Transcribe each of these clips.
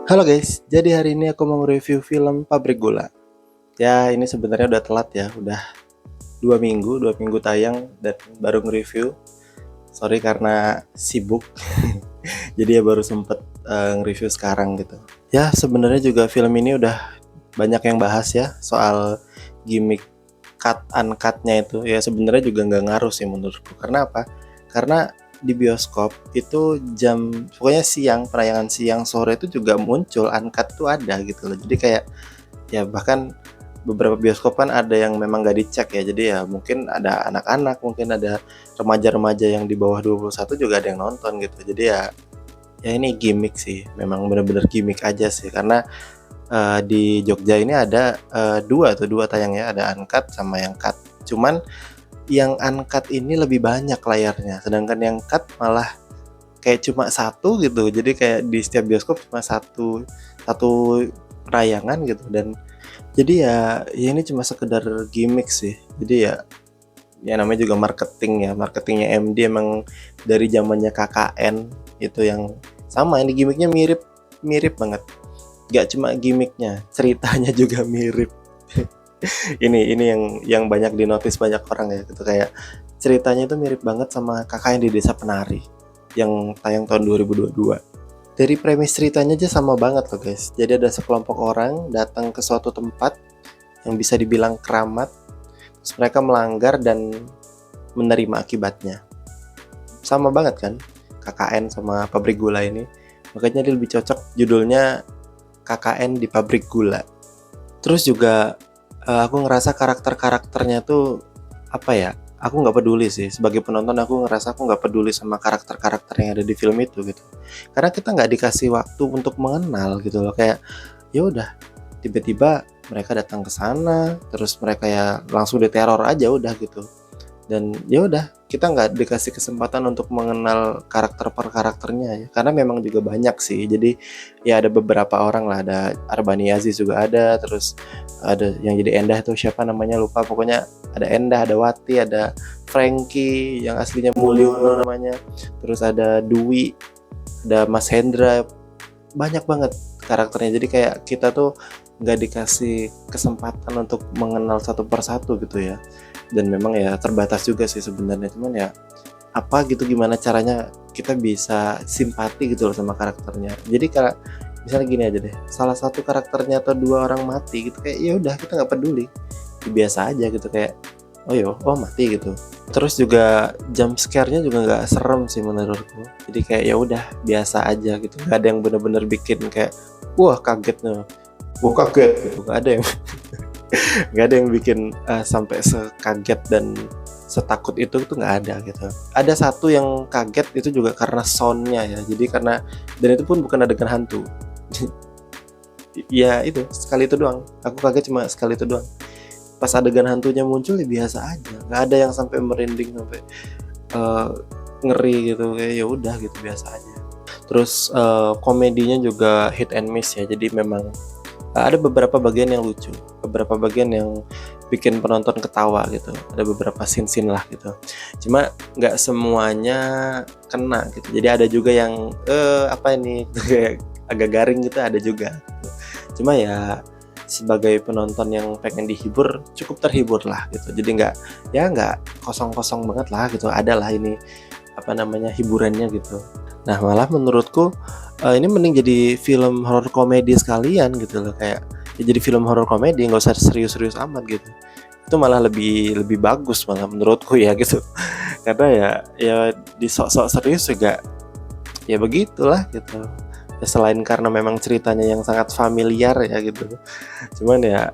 Halo guys, jadi hari ini aku mau review film Pabrik Gula. Ya, ini sebenarnya udah telat ya, udah 2 minggu tayang dan baru nge-review. Sorry karena sibuk, jadi ya baru sempet nge-review sekarang gitu. Ya, sebenarnya juga film ini udah banyak yang bahas ya soal gimmick cut uncut-nya itu. Ya sebenarnya juga nggak ngaruh sih menurutku. Karena apa? Karena di bioskop itu jam pokoknya siang, penayangan siang sore itu juga muncul uncut tuh ada gitu loh. Jadi kayak ya bahkan beberapa bioskop kan ada yang memang gak dicek ya, jadi ya mungkin ada anak-anak, mungkin ada remaja-remaja yang di bawah 21 juga ada yang nonton gitu. Jadi ya ini gimmick sih, memang bener-bener gimmick aja sih. Karena di Jogja ini ada dua tayangnya, ada uncut sama yang cut. Cuman yang uncut ini lebih banyak layarnya, sedangkan yang cut malah kayak cuma satu gitu. Jadi kayak di setiap bioskop cuma satu satu penayangan gitu. Dan jadi ya ini cuma sekedar gimmick sih. Jadi ya namanya juga marketing ya, marketingnya MD emang dari zamannya KKN itu yang sama. Ini gimmicknya mirip mirip banget, gak cuma gimmicknya, ceritanya juga mirip. Ini yang banyak dinotis banyak orang ya gitu, kayak ceritanya itu mirip banget sama KKN di Desa Penari yang tayang tahun 2022. Dari premis ceritanya aja sama banget loh guys. Jadi ada sekelompok orang datang ke suatu tempat yang bisa dibilang keramat, terus mereka melanggar dan menerima akibatnya. Sama banget kan KKN sama pabrik gula ini. Makanya dia lebih cocok judulnya KKN di pabrik gula. Terus juga aku ngerasa karakter-karakternya tuh apa ya? Aku nggak peduli sih, sebagai penonton aku ngerasa aku nggak peduli sama karakter-karakter yang ada di film itu gitu. Karena kita nggak dikasih waktu untuk mengenal gitu loh, kayak ya udah tiba-tiba mereka datang ke sana, terus mereka ya langsung diteror aja udah gitu. Dan ya udah kita nggak dikasih kesempatan untuk mengenal karakter per karakternya ya, karena memang juga banyak sih. Jadi ya ada beberapa orang lah, ada Arbani Aziz juga ada, terus ada yang jadi Endah tuh siapa namanya lupa, pokoknya ada Endah, ada Wati, ada Frankie yang aslinya Mulyono namanya, terus ada Dwi, ada Mas Hendra, banyak banget karakternya. Jadi kayak kita tuh nggak dikasih kesempatan untuk mengenal satu persatu gitu ya. Dan memang ya terbatas juga sih sebenarnya, cuman ya apa gitu, gimana caranya kita bisa simpati gitu loh sama karakternya. Jadi kalau misalnya gini aja deh, salah satu karakternya atau dua orang mati gitu, kayak ya udah kita nggak peduli, biasa aja gitu, kayak oh yo oh mati gitu. Terus juga jump scare-nya juga nggak serem sih menurutku, jadi kayak ya udah biasa aja gitu, nggak ada yang bener-bener bikin kayak wah kagetnya, wah kaget gitu, nggak ada yang nggak ada yang bikin sampai sekaget dan setakut itu tuh nggak ada gitu. Ada satu yang kaget itu juga karena soundnya ya, jadi karena dan itu pun bukan adegan hantu. Ya itu sekali itu doang, aku kaget cuma sekali itu doang. Pas adegan hantunya muncul ya biasa aja, nggak ada yang sampai merinding sampai uh, ngeri gitu, kayak ya udah gitu biasa aja. Terus komedinya juga hit and miss ya, jadi memang ada beberapa bagian yang lucu, beberapa bagian yang bikin penonton ketawa gitu, ada beberapa scene-scene lah gitu. Cuma nggak semuanya kena gitu, jadi ada juga yang apa ini kayak agak garing gitu, ada juga. Cuma ya sebagai penonton yang pengen dihibur cukup terhibur lah gitu, jadi nggak kosong-kosong banget lah gitu, ada lah ini apa namanya hiburannya gitu. Nah malah menurutku ini mending jadi film horor komedi sekalian gitu loh, kayak ya jadi film horor komedi, nggak usah serius-serius amat gitu. Itu malah lebih lebih bagus malah menurutku ya gitu. Karena ya di sok-sok serius juga ya begitulah gitu. Ya selain karena memang ceritanya yang sangat familiar ya gitu. Cuman ya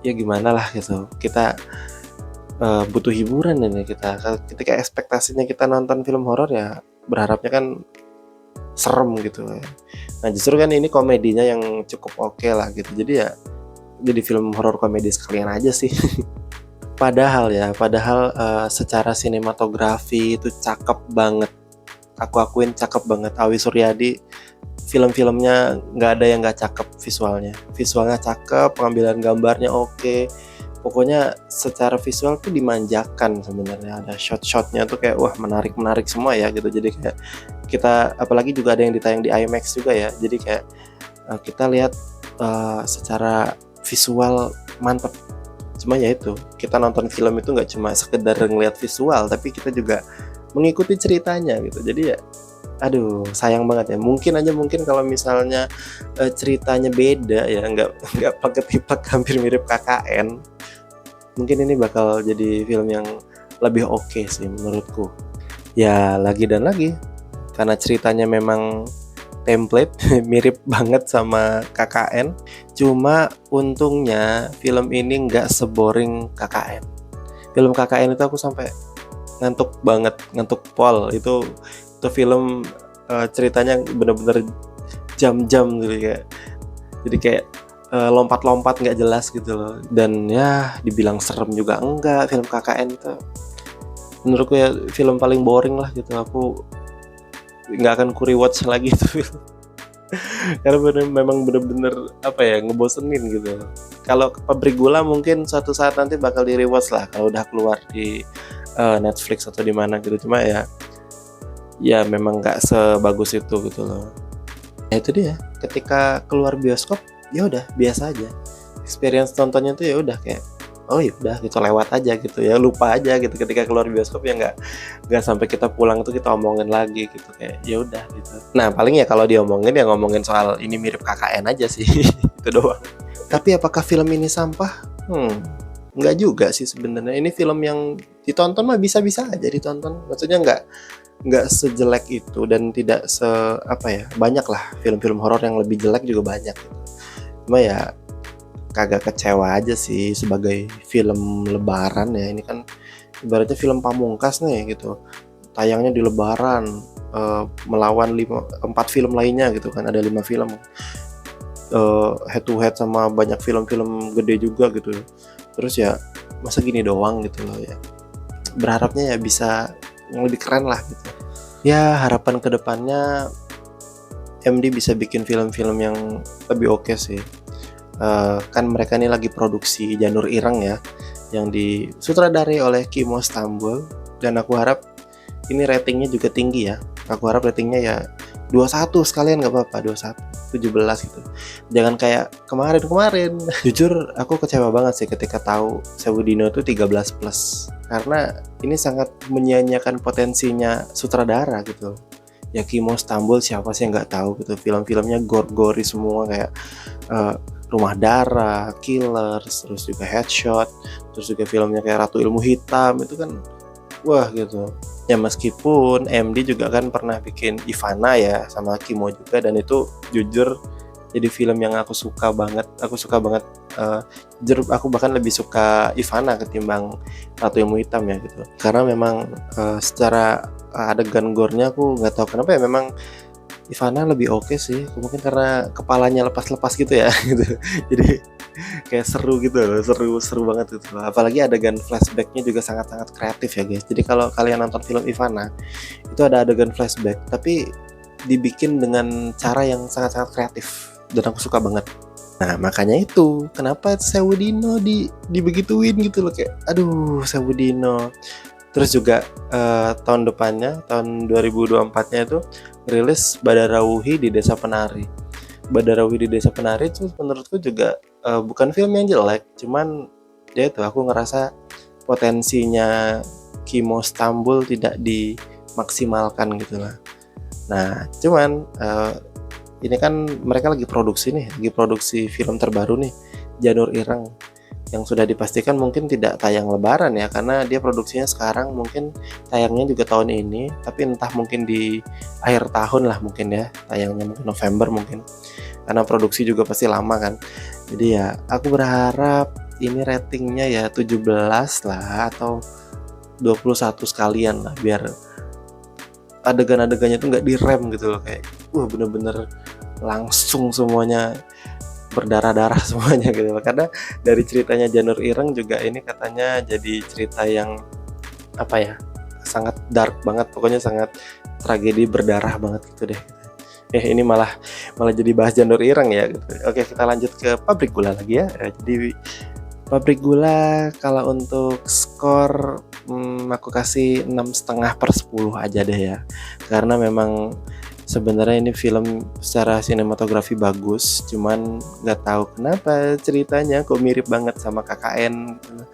gimana lah gitu. Kita butuh hiburan ini kita. Ketika ekspektasinya kita nonton film horor ya berharapnya kan serem gitu ya. Nah justru kan ini komedinya yang cukup oke lah gitu. Jadi film horor komedi sekalian aja sih. Padahal secara sinematografi itu cakep banget. Aku akuin cakep banget. Awi Suryadi film-filmnya nggak ada yang nggak cakep visualnya. Visualnya cakep, pengambilan gambarnya oke. Pokoknya secara visual tuh dimanjakan sebenarnya. Ada shot-shotnya tuh kayak wah menarik semua ya gitu. Jadi kayak kita apalagi juga ada yang ditayang di IMAX juga ya. Jadi kayak kita lihat secara visual mantep. Cuma ya itu, kita nonton film itu nggak cuma sekedar ngeliat visual, tapi kita juga mengikuti ceritanya gitu. Jadi ya, aduh sayang banget ya. Mungkin kalau misalnya ceritanya beda ya, nggak pakai tiplek hampir mirip KKN, mungkin ini bakal jadi film yang lebih oke sih menurutku. Ya lagi dan lagi, karena ceritanya memang template mirip banget sama KKN. Cuma untungnya film ini nggak seboring KKN. Film KKN itu aku sampai ngantuk banget, ngantuk pol. Itu film ceritanya bener-bener jam-jam gitu ya. Jadi kayak lompat-lompat nggak jelas gitu loh. Dan ya dibilang serem juga enggak. Film KKN itu menurutku ya film paling boring lah gitu. Aku nggak akan ku rewatch lagi itu film. Karena memang bener-bener apa ya, ngebosenin gitu. Kalau Pabrik Gula mungkin suatu saat nanti bakal di rewatch lah kalau udah keluar di Netflix atau di mana gitu. Cuma ya memang nggak sebagus itu gitu loh. Ya itu dia, ketika keluar bioskop ya udah biasa aja. Experience nontonnya tuh ya udah kayak oh ya udah gitu, lewat aja gitu ya, lupa aja gitu ketika keluar bioskop ya, nggak sampai kita pulang tuh kita omongin lagi gitu, kayak ya udah gitu. Nah paling ya kalau diomongin ya ngomongin soal ini mirip KKN aja sih. Itu doang. Tapi apakah film ini sampah? Nggak juga sih sebenarnya. Ini film yang ditonton mah bisa-bisa aja ditonton. Maksudnya nggak sejelek itu, dan tidak banyak lah film-film horor yang lebih jelek juga banyak. Cuma ya kagak kecewa aja sih sebagai film lebaran ya. Ini kan ibaratnya film pamungkas nih gitu, tayangnya di lebaran, melawan 4 film lainnya gitu kan. Ada 5 film head to head sama banyak film-film gede juga gitu. Terus ya masa gini doang gitu loh ya. Berharapnya ya bisa yang lebih keren lah gitu. Ya harapan kedepannya MD bisa bikin film-film yang lebih oke sih. Kan mereka ini lagi produksi Janur Ireng ya, yang disutradarai oleh Kimo Stambul, dan aku harap ini ratingnya juga tinggi ya. Aku harap ratingnya ya 21 sekalian, nggak apa-apa, 21, 17 gitu. Jangan kayak kemarin. Jujur aku kecewa banget sih ketika tahu Sewu Dino itu 13 plus, karena ini sangat menyia-nyiakan potensinya sutradara gitu. Ya Kimo Stambul siapa sih yang nggak tahu gitu, film-filmnya gore-gore semua kayak Rumah Darah, Killers, terus juga Headshot, terus juga filmnya kayak Ratu Ilmu Hitam, itu kan wah gitu. Ya meskipun MD juga kan pernah bikin Ivana ya sama Kimo juga, dan itu jujur jadi film yang aku suka banget. Jujur aku bahkan lebih suka Ivana ketimbang Ratu Ilmu Hitam ya gitu. Karena memang secara adegan gore-nya aku nggak tahu kenapa ya, memang Ivana lebih oke sih, mungkin karena kepalanya lepas-lepas gitu ya gitu. Jadi kayak seru gitu loh, seru banget gitu loh. Apalagi adegan flashbacknya juga sangat-sangat kreatif ya guys. Jadi kalau kalian nonton film Ivana itu ada adegan flashback, tapi dibikin dengan cara yang sangat-sangat kreatif, dan aku suka banget. Nah makanya itu kenapa Sewu Dino dibegituin gitu loh, kayak aduh Sewu Dino. Terus juga tahun depannya, tahun 2024-nya itu rilis Badarawuhi di Desa Penari. Badarawuhi di Desa Penari itu menurutku juga bukan film yang jelek, cuman ya itu aku ngerasa potensinya Kimo Stambul tidak dimaksimalkan gitu lah. Nah cuman ini kan mereka lagi produksi film terbaru nih, Janur Ireng, yang sudah dipastikan mungkin tidak tayang lebaran ya, karena dia produksinya sekarang, mungkin tayangnya juga tahun ini, tapi entah mungkin di akhir tahun lah mungkin ya, tayangnya mungkin November mungkin, karena produksi juga pasti lama kan. Jadi ya aku berharap ini ratingnya ya 17 lah atau 21 sekalian lah, biar adegan-adegannya tuh nggak direm gitu loh, kayak bener-bener langsung semuanya berdarah-darah semuanya gitu. Karena dari ceritanya Janur Ireng juga ini katanya jadi cerita yang sangat dark banget, pokoknya sangat tragedi berdarah banget gitu deh. Ini malah jadi bahas Janur Ireng ya gitu. Oke, kita lanjut ke Pabrik Gula lagi ya. Jadi Pabrik Gula kalau untuk skor aku kasih 6,5/10 aja deh ya, karena memang Sebenarnya ini film secara sinematografi bagus, cuman nggak tahu kenapa ceritanya kok mirip banget sama KKN gitu.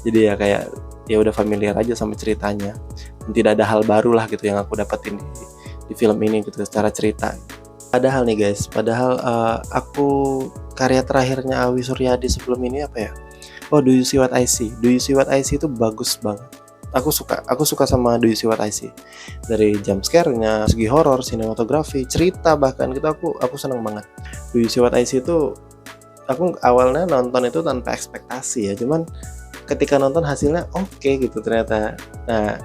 Jadi ya kayak ya udah familiar aja sama ceritanya. Dan tidak ada hal baru lah gitu yang aku dapetin di film ini gitu secara cerita. Padahal nih guys, aku karya terakhirnya Awi Suryadi sebelum ini apa ya? Oh, Do You See What I See. Do You See What I See itu bagus banget. Aku suka sama Do You See What I See. Dari jump scare-nya, segi horor, sinematografi, cerita bahkan gitu aku seneng banget. Do You See What I See itu aku awalnya nonton itu tanpa ekspektasi ya, cuman ketika nonton hasilnya oke gitu ternyata. Nah,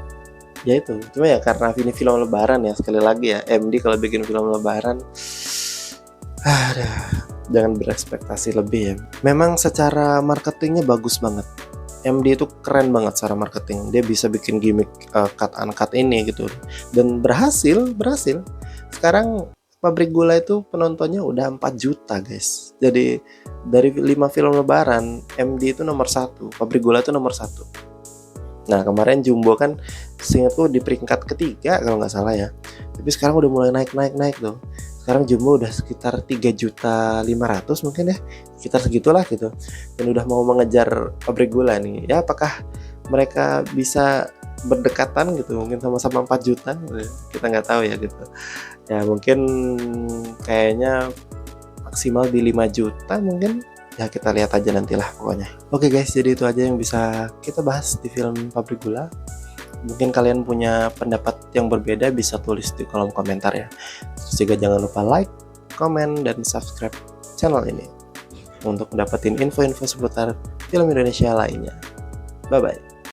ya itu. Cuma ya karena ini film lebaran ya, sekali lagi ya, MD kalau bikin film lebaran jangan berekspektasi lebih ya. Memang secara marketingnya bagus banget. MD itu keren banget secara marketing. Dia bisa bikin gimmick cut uncut ini gitu. Dan berhasil. Sekarang Pabrik Gula itu penontonnya udah 4 juta guys. Jadi dari 5 film lebaran, MD itu nomor 1, Pabrik Gula itu nomor 1. Nah kemarin Jumbo kan seingatku di peringkat ketiga kalau nggak salah ya. Tapi sekarang udah mulai naik tuh. Sekarang Jumbo udah sekitar 3.500.000 mungkin ya, sekitar segitulah gitu. Dan udah mau mengejar Pabrik Gula nih. Ya apakah mereka bisa berdekatan gitu, mungkin sama-sama 4 juta, kita nggak tahu ya gitu. Ya mungkin kayaknya maksimal di 5 juta mungkin. Ya kita lihat aja nantilah pokoknya. Oke guys, jadi itu aja yang bisa kita bahas di film Pabrik Gula. Mungkin kalian punya pendapat yang berbeda, bisa tulis di kolom komentar ya. Terus juga jangan lupa like, komen, dan subscribe channel ini untuk mendapatkan info-info seputar film Indonesia lainnya. Bye bye.